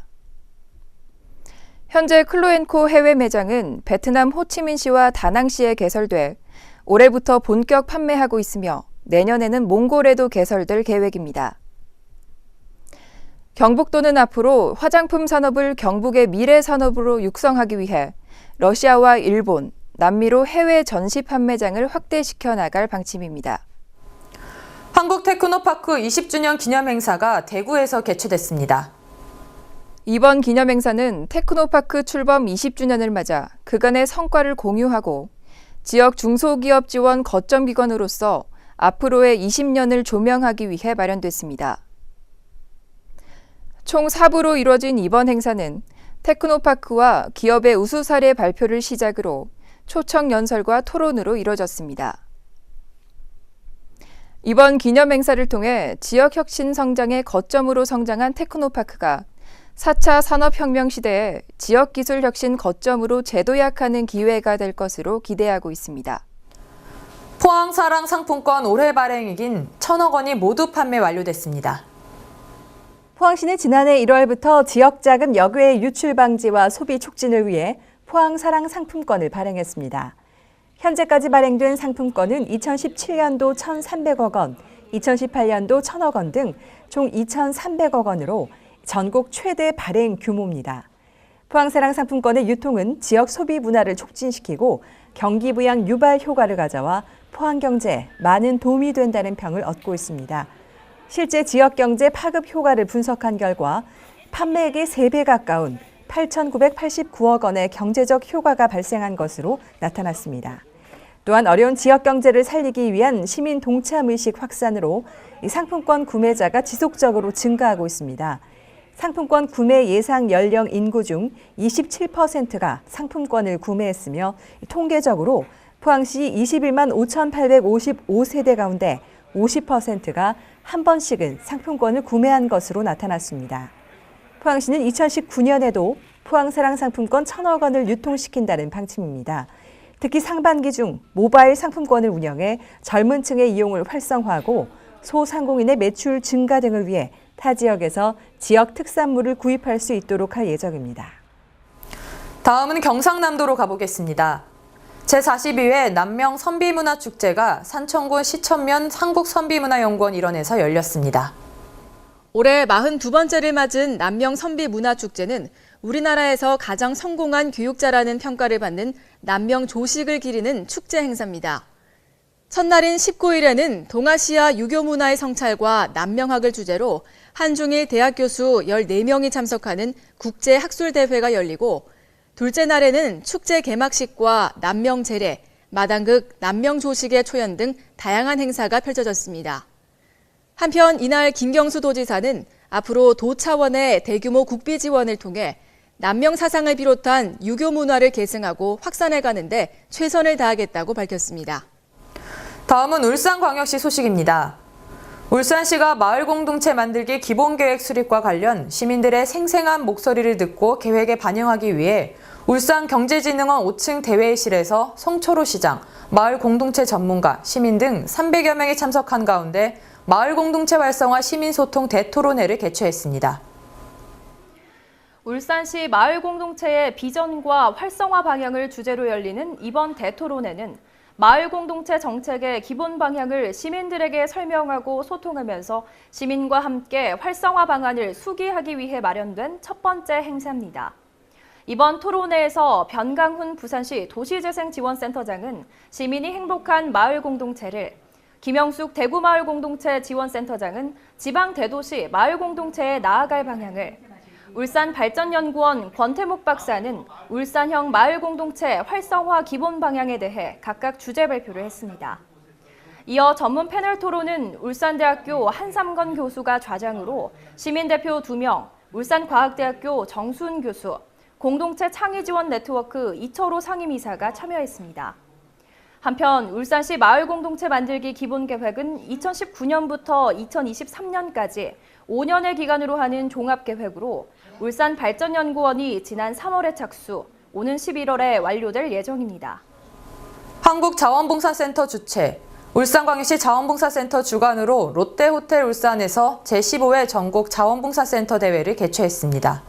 현재 클로앤코 해외 매장은 베트남 호치민시와 다낭시에 개설돼 올해부터 본격 판매하고 있으며 내년에는 몽골에도 개설될 계획입니다. 경북도는 앞으로 화장품 산업을 경북의 미래 산업으로 육성하기 위해 러시아와 일본, 남미로 해외 전시 판매장을 확대시켜 나갈 방침입니다. 한국 테크노파크 20주년 기념행사가 대구에서 개최됐습니다. 이번 기념행사는 테크노파크 출범 20주년을 맞아 그간의 성과를 공유하고 지역 중소기업 지원 거점 기관으로서 앞으로의 20년을 조명하기 위해 마련됐습니다. 총 4부로 이뤄진 이번 행사는 테크노파크와 기업의 우수 사례 발표를 시작으로 초청 연설과 토론으로 이뤄졌습니다. 이번 기념 행사를 통해 지역 혁신 성장의 거점으로 성장한 테크노파크가 4차 산업혁명 시대에 지역 기술 혁신 거점으로 재도약하는 기회가 될 것으로 기대하고 있습니다. 포항 사랑 상품권 올해 발행액인 1,000억 원이 모두 판매 완료됐습니다. 포항시는 지난해 1월부터 지역 자금 역외 유출 방지와 소비 촉진을 위해 포항 사랑 상품권을 발행했습니다. 현재까지 발행된 상품권은 2017년도 1,300억 원, 2018년도 1,000억 원 등 총 2,300억 원으로 전국 최대 발행 규모입니다. 포항사랑 상품권의 유통은 지역 소비 문화를 촉진시키고 경기 부양 유발 효과를 가져와 포항 경제에 많은 도움이 된다는 평을 얻고 있습니다. 실제 지역 경제 파급 효과를 분석한 결과 판매액의 3배 가까운 8,989억 원의 경제적 효과가 발생한 것으로 나타났습니다. 또한 어려운 지역 경제를 살리기 위한 시민 동참 의식 확산으로 이 상품권 구매자가 지속적으로 증가하고 있습니다. 상품권 구매 예상 연령 인구 중 27%가 상품권을 구매했으며 통계적으로 포항시 21만 5,855세대 가운데 50%가 한 번씩은 상품권을 구매한 것으로 나타났습니다. 포항시는 2019년에도 포항사랑 상품권 1,000억 원을 유통시킨다는 방침입니다. 특히 상반기 중 모바일 상품권을 운영해 젊은 층의 이용을 활성화하고 소상공인의 매출 증가 등을 위해 타 지역에서 지역 특산물을 구입할 수 있도록 할 예정입니다. 다음은 경상남도로 가보겠습니다. 제42회 남명 선비문화축제가 산청군 시천면 한국선비문화연구원 일원에서 열렸습니다. 올해 42번째를 맞은 남명 선비문화축제는 우리나라에서 가장 성공한 교육자라는 평가를 받는 남명 조식을 기리는 축제 행사입니다. 첫날인 19일에는 동아시아 유교 문화의 성찰과 남명학을 주제로 한중일 대학 교수 14명이 참석하는 국제학술대회가 열리고 둘째 날에는 축제 개막식과 남명 제례, 마당극, 남명 조식의 초연 등 다양한 행사가 펼쳐졌습니다. 한편 이날 김경수 도지사는 앞으로 도 차원의 대규모 국비 지원을 통해 남명 사상을 비롯한 유교 문화를 계승하고 확산해 가는데 최선을 다하겠다고 밝혔습니다. 다음은 울산광역시 소식입니다. 울산시가 마을 공동체 만들기 기본계획 수립과 관련 시민들의 생생한 목소리를 듣고 계획에 반영하기 위해 울산경제진흥원 5층 대회실에서 송초로 시장, 마을 공동체 전문가, 시민 등 300여 명이 참석한 가운데 마을 공동체 활성화 시민소통 대토론회를 개최했습니다. 울산시 마을 공동체의 비전과 활성화 방향을 주제로 열리는 이번 대토론회는 마을 공동체 정책의 기본 방향을 시민들에게 설명하고 소통하면서 시민과 함께 활성화 방안을 수기하기 위해 마련된 첫 번째 행사입니다. 이번 토론회에서 변강훈 부산시 도시재생지원센터장은 시민이 행복한 마을 공동체를, 김영숙 대구마을공동체 지원센터장은 지방 대도시 마을 공동체에 나아갈 방향을, 울산발전연구원 권태목 박사는 울산형 마을 공동체 활성화 기본 방향에 대해 각각 주제 발표를 했습니다. 이어 전문 패널 토론은 울산대학교 한삼건 교수가 좌장으로 시민대표 2명, 울산과학대학교 정수은 교수, 공동체 창의지원 네트워크 이철호 상임이사가 참여했습니다. 한편 울산시 마을 공동체 만들기 기본계획은 2019년부터 2023년까지 5년의 기간으로 하는 종합계획으로 울산발전연구원이 지난 3월에 착수, 오는 11월에 완료될 예정입니다. 한국자원봉사센터 주최, 울산광역시 자원봉사센터 주관으로 롯데호텔 울산에서 제15회 전국 자원봉사센터 대회를 개최했습니다.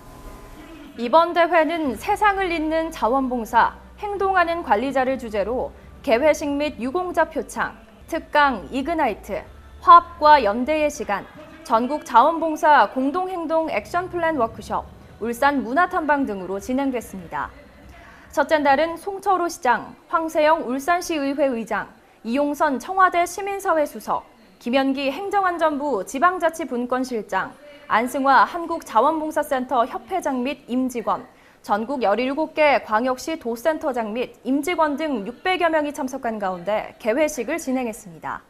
이번 대회는 세상을 잇는 자원봉사, 행동하는 관리자를 주제로 개회식 및 유공자 표창, 특강 이그나이트, 화합과 연대의 시간, 전국 자원봉사 공동행동 액션 플랜 워크숍, 울산 문화탐방 등으로 진행됐습니다. 첫째 날은 송철호 시장, 황세영 울산시의회 의장, 이용선 청와대 시민사회 수석, 김현기 행정안전부 지방자치분권실장, 안승화 한국자원봉사센터 협회장 및 임직원, 전국 17개 광역시 도센터장 및 임직원 등 600여 명이 참석한 가운데 개회식을 진행했습니다.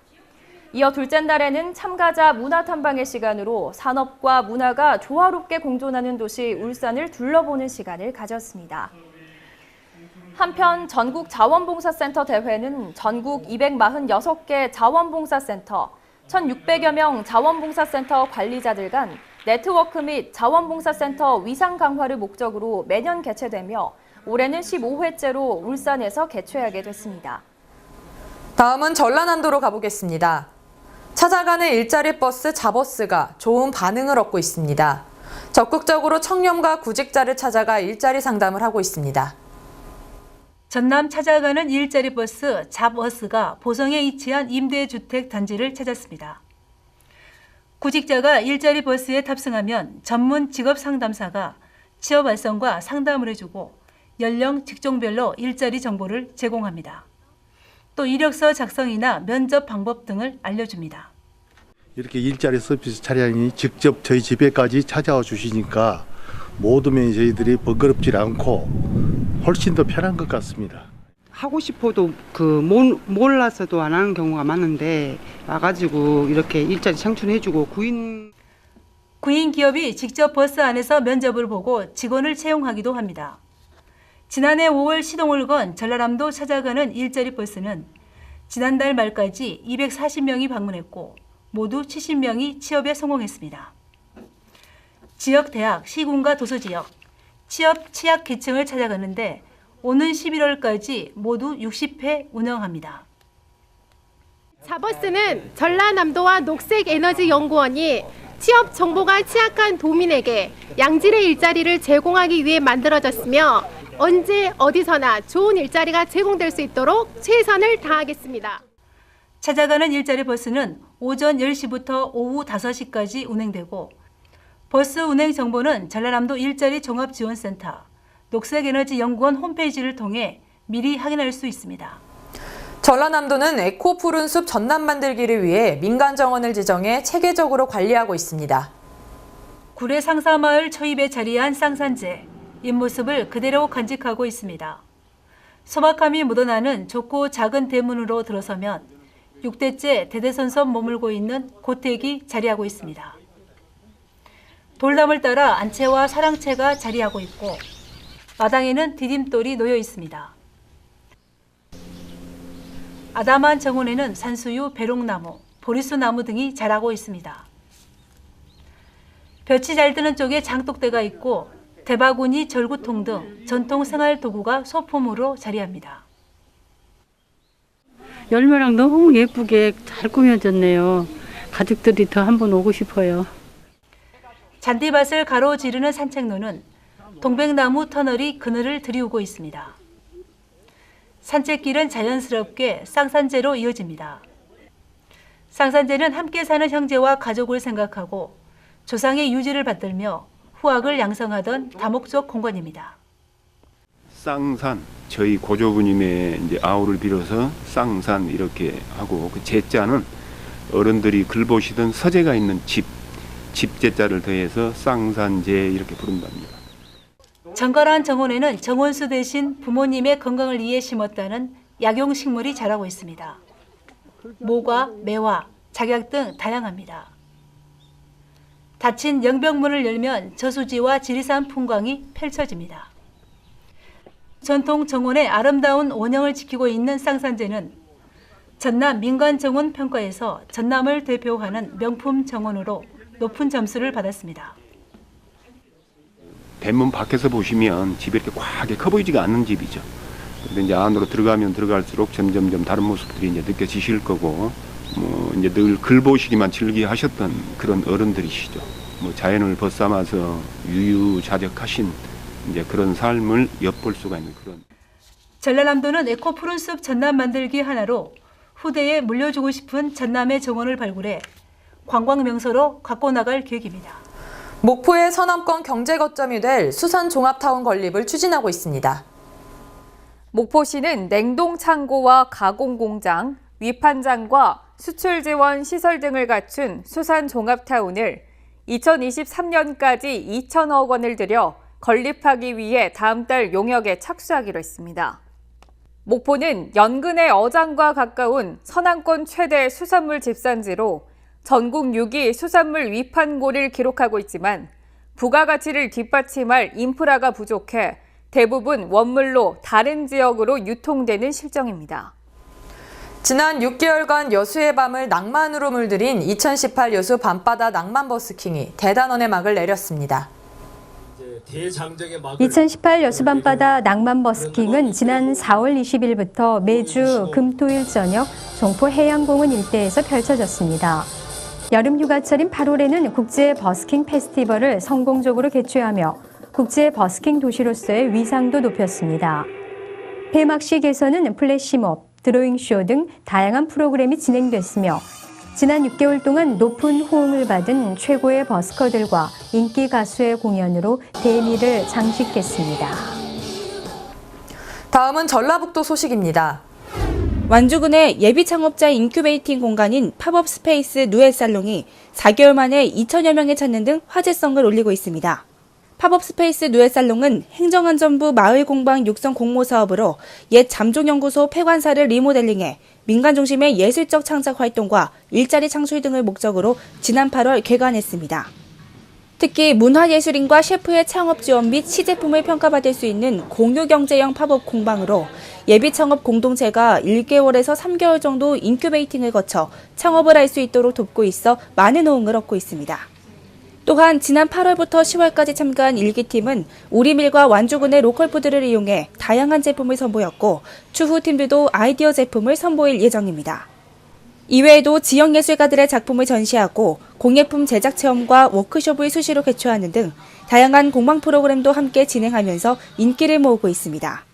이어 둘째 날에는 참가자 문화탐방의 시간으로 산업과 문화가 조화롭게 공존하는 도시 울산을 둘러보는 시간을 가졌습니다. 한편 전국 자원봉사센터 대회는 전국 246개 자원봉사센터, 1,600여 명 자원봉사센터 관리자들 간 네트워크 및 자원봉사센터 위상 강화를 목적으로 매년 개최되며 올해는 15회째로 울산에서 개최하게 됐습니다. 다음은 전라남도로 가보겠습니다. 찾아가는 일자리 버스 자버스가 좋은 반응을 얻고 있습니다. 적극적으로 청년과 구직자를 찾아가 일자리 상담을 하고 있습니다. 전남 찾아가는 일자리 버스 자버스가 보성에 위치한 임대주택 단지를 찾았습니다. 구직자가 일자리 버스에 탑승하면 전문 직업 상담사가 취업 활성과 상담을 해주고 연령, 직종별로 일자리 정보를 제공합니다. 또 이력서 작성이나 면접 방법 등을 알려줍니다. 이렇게 일자리 서비스 차량이 직접 저희 집에까지 찾아와 주시니까 모든 면이 저희들이 번거롭지 않고 훨씬 더 편한 것 같습니다. 하고 싶어도 몰라서도 안 하는 경우가 많은데 와가지고 이렇게 일자리 창출해주고 구인 기업이 직접 버스 안에서 면접을 보고 직원을 채용하기도 합니다. 지난해 5월 시동을 건 전라남도 찾아가는 일자리 버스는 지난달 말까지 240명이 방문했고 모두 70명이 취업에 성공했습니다. 지역 대학, 시군과 도서지역, 취업 취약 계층을 찾아가는데 오는 11월까지 모두 60회 운영합니다. 자버스는 전라남도와 녹색에너지연구원이 취업 정보가 취약한 도민에게 양질의 일자리를 제공하기 위해 만들어졌으며 언제 어디서나 좋은 일자리가 제공될 수 있도록 최선을 다하겠습니다. 찾아가는 일자리 버스는 오전 10시부터 오후 5시까지 운행되고 버스 운행 정보는 전라남도 일자리 종합지원센터, 녹색에너지연구원 홈페이지를 통해 미리 확인할 수 있습니다. 전라남도는 에코 푸른 숲 전남 만들기를 위해 민간 정원을 지정해 체계적으로 관리하고 있습니다. 구례 상사마을 초입에 자리한 쌍산제, 잎모습을 그대로 간직하고 있습니다. 소박함이 묻어나는 좁고 작은 대문으로 들어서면 6대째 대대손손 머물고 있는 고택이 자리하고 있습니다. 돌담을 따라 안채와 사랑채가 자리하고 있고 마당에는 디딤돌이 놓여 있습니다. 아담한 정원에는 산수유, 배롱나무, 보리수나무 등이 자라고 있습니다. 볕이 잘 드는 쪽에 장독대가 있고 대바구니, 절구통 등 전통 생활 도구가 소품으로 자리합니다. 열매랑 너무 예쁘게 잘 꾸며졌네요. 가족들이 더 한번 오고 싶어요. 잔디밭을 가로지르는 산책로는 동백나무 터널이 그늘을 들이우고 있습니다. 산책길은 자연스럽게 쌍산제로 이어집니다. 쌍산제는 함께 사는 형제와 가족을 생각하고 조상의 유지를 받들며 후학을 양성하던 다목적 공간입니다. 쌍산, 저희 고조부님의 이제 아우를 빌어서 쌍산 이렇게 하고 그 제자는 어른들이 글보시던 서재가 있는 집제자를 더해서 쌍산제 이렇게 부른답니다. 정갈한 정원에는 정원수 대신 부모님의 건강을 위해 심었다는 약용식물이 자라고 있습니다. 모과, 매화, 작약 등 다양합니다. 닫힌 영벽문을 열면 저수지와 지리산 풍광이 펼쳐집니다. 전통 정원의 아름다운 원형을 지키고 있는 쌍산제는 전남 민간정원 평가에서 전남을 대표하는 명품 정원으로 높은 점수를 받았습니다. 대문 밖에서 보시면 집이 이렇게 과하게 커 보이지가 않는 집이죠. 근데 이제 안으로 들어가면 들어갈수록 점점점 다른 모습들이 이제 느껴지실 거고, 이제 늘 글보시기만 즐기하셨던 그런 어른들이시죠. 자연을 벗삼아서 유유자적하신 이제 그런 삶을 엿볼 수가 있는 그런. 전라남도는 에코 푸른숲 전남 만들기 하나로 후대에 물려주고 싶은 전남의 정원을 발굴해 관광 명소로 갖고 나갈 계획입니다. 목포의 서남권 경제 거점이 될 수산 종합타운 건립을 추진하고 있습니다. 목포시는 냉동 창고와 가공 공장, 위판장과 수출 지원 시설 등을 갖춘 수산 종합타운을 2023년까지 2천억 원을 들여 건립하기 위해 다음 달 용역에 착수하기로 했습니다. 목포는 연근의 어장과 가까운 서남권 최대 수산물 집산지로 전국 6위 수산물 위판고를 기록하고 있지만 부가가치를 뒷받침할 인프라가 부족해 대부분 원물로 다른 지역으로 유통되는 실정입니다. 지난 6개월간 여수의 밤을 낭만으로 물들인 2018 여수 밤바다 낭만 버스킹이 대단원의 막을 내렸습니다. 2018 여수 밤바다 낭만 버스킹은 지난 4월 20일부터 매주 금토일 저녁 종포 해양공원 일대에서 펼쳐졌습니다. 여름 휴가철인 8월에는 국제 버스킹 페스티벌을 성공적으로 개최하며 국제 버스킹 도시로서의 위상도 높였습니다. 폐막식에서는 플래시몹, 드로잉쇼 등 다양한 프로그램이 진행됐으며 지난 6개월 동안 높은 호응을 받은 최고의 버스커들과 인기 가수의 공연으로 대미를 장식했습니다. 다음은 전라북도 소식입니다. 완주군의 예비 창업자 인큐베이팅 공간인 팝업 스페이스 누에살롱이 4개월 만에 2천여 명을 찾는 등 화제성을 올리고 있습니다. 팝업 스페이스 누에살롱은 행정안전부 마을공방 육성 공모 사업으로 옛 잠종연구소 폐관사를 리모델링해 민간 중심의 예술적 창작 활동과 일자리 창출 등을 목적으로 지난 8월 개관했습니다. 특히 문화예술인과 셰프의 창업 지원 및 시제품을 평가받을 수 있는 공유경제형 팝업 공방으로 예비 창업 공동체가 1개월에서 3개월 정도 인큐베이팅을 거쳐 창업을 할 수 있도록 돕고 있어 많은 호응을 얻고 있습니다. 또한 지난 8월부터 10월까지 참가한 1기팀은 우리밀과 완주군의 로컬푸드를 이용해 다양한 제품을 선보였고 추후 팀들도 아이디어 제품을 선보일 예정입니다. 이외에도 지역 예술가들의 작품을 전시하고 공예품 제작 체험과 워크숍을 수시로 개최하는 등 다양한 공방 프로그램도 함께 진행하면서 인기를 모으고 있습니다.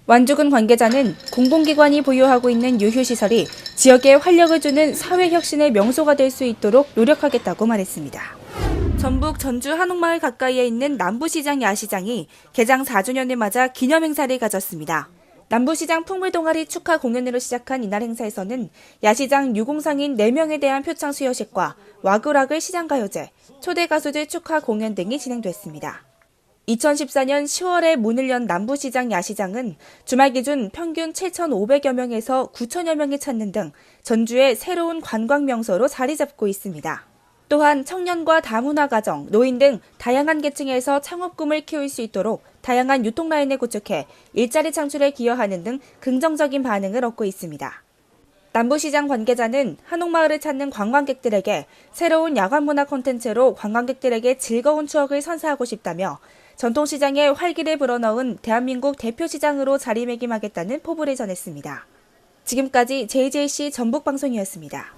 완주군 관계자는 공공기관이 보유하고 있는 유휴시설이 지역에 활력을 주는 사회혁신의 명소가 될 수 있도록 노력하겠다고 말했습니다. 전북 전주 한옥마을 가까이에 있는 남부시장 야시장이 개장 4주년을 맞아 기념행사를 가졌습니다. 남부시장 풍물동아리 축하 공연으로 시작한 이날 행사에서는 야시장 유공상인 4명에 대한 표창 수여식과 와그락을 시장가요제, 초대 가수들 축하 공연 등이 진행됐습니다. 2014년 10월에 문을 연 남부시장 야시장은 주말 기준 평균 7,500여 명에서 9,000여 명이 찾는 등 전주의 새로운 관광 명소로 자리 잡고 있습니다. 또한 청년과 다문화 가정, 노인 등 다양한 계층에서 창업 꿈을 키울 수 있도록 다양한 유통 라인을 구축해 일자리 창출에 기여하는 등 긍정적인 반응을 얻고 있습니다. 남부시장 관계자는 한옥마을을 찾는 관광객들에게 새로운 야간 문화 콘텐츠로 관광객들에게 즐거운 추억을 선사하고 싶다며 전통시장에 활기를 불어넣은 대한민국 대표시장으로 자리매김하겠다는 포부를 전했습니다. 지금까지 JJC 전북방송이었습니다.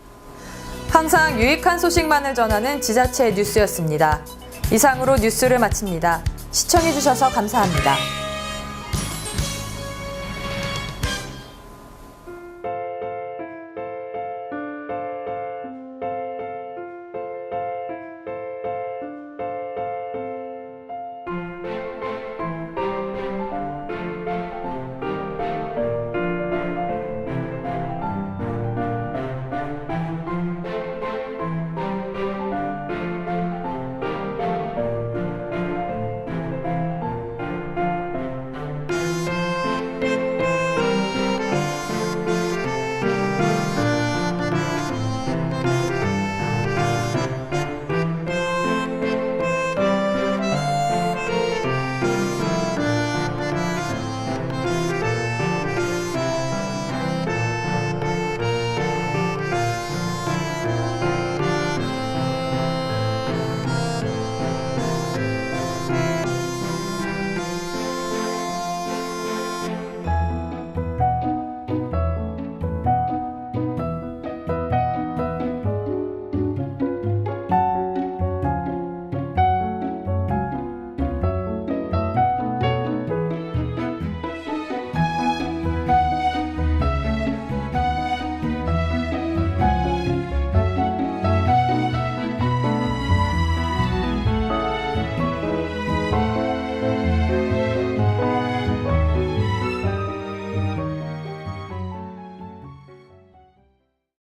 항상 유익한 소식만을 전하는 지자체 뉴스였습니다. 이상으로 뉴스를 마칩니다. 시청해주셔서 감사합니다.